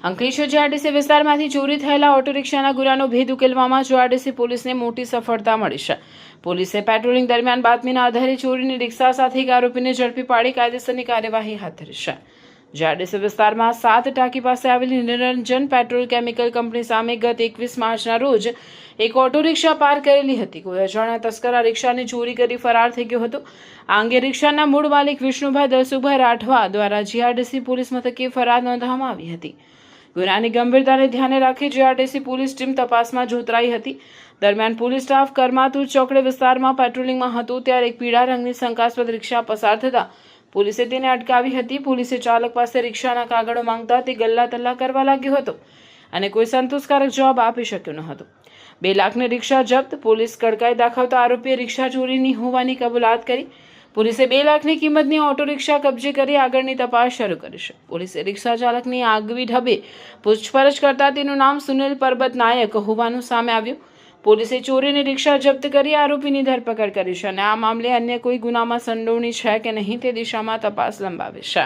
Ankleshwar GRDC વિસ્તારમાંથી ચોરી થયેલા ઓટો રિક્ષાના ગુનાનો ભેદ ઉકેલવામાં જીઆરડીસી પોલીસને મોટી સફળતા મળી છે. પોલીસે પેટ્રોલિંગ દરમિયાન બાતમીના આધારે ચોરીની રિક્ષા સાથે એક આરોપીને ઝડપી પાડી કાયદેસરની કાર્યવાહી હાથ ધરી છે. જીઆરડીસી વિસ્તારમાં 7 ટાંકી પાસે આવેલી નિરંજન પેટ્રોલ કેમિકલ કંપની સામે ગત 21 માર્ચના રોજ એક ઓટો રિક્ષા પાર્ક કરેલી હતી. કોઈ અજાણ્યા તસ્કર આ રિક્ષાની ચોરી કરી ફરાર થઈ ગયો હતો. આ અંગે રિક્ષાના મૂળ માલિક વિષ્ણુભાઈ દસુભાઈ રાઠવા દ્વારા જીઆરડીસી પોલીસ મથકે ફરિયાદ નોંધવામાં આવી હતી. ગુનાની ગંભીરતાને ધ્યાને રાખી જીઆરડીસી પોલીસ ટીમ તપાસમાં જોતરાઈ હતી. દરમિયાન પોલીસ સ્ટાફ કરમાતુર ચોકડી વિસ્તારમાં પેટ્રોલિંગમાં હતો ત્યારે એક પીળા રંગની શંકાસ્પદ રિક્ષા પસાર થતા પોલીસે તેને અટકાવી હતી. પોલીસે ચાલક પાસે રિક્ષાના કાગળો માંગતા તે ગલ્લા તલ્લા કરવા લાગ્યો હતો અને કોઈ સંતોષકારક જવાબ આપી શક્યો ન હતો. 2 લાખની રિક્ષા જપ્ત. પોલીસ કડકાઈ દાખવતા આરોપીએ રિક્ષા ચોરીની હોવાની કબૂલાત કરી. પોલીસે 2 લાખની કિંમતની ઓટો રિક્ષા કબજે કરી આગળની તપાસ શરૂ કરી છે. પોલીસે રિક્ષા ચાલકની આગવી ઢબે પૂછપરછ કરતા તેનું નામ સુનિલ પરબત નાયક હોવાનું સામે આવ્યું. પોલીસે ચોરીની રિક્ષા જપ્ત કરી આરોપીની ધરપકડ કરી છે અને આ મામલે અન્ય કોઈ ગુનામાં સંડોવણી છે કે નહીં તે દિશામાં તપાસ લંબાવી છે.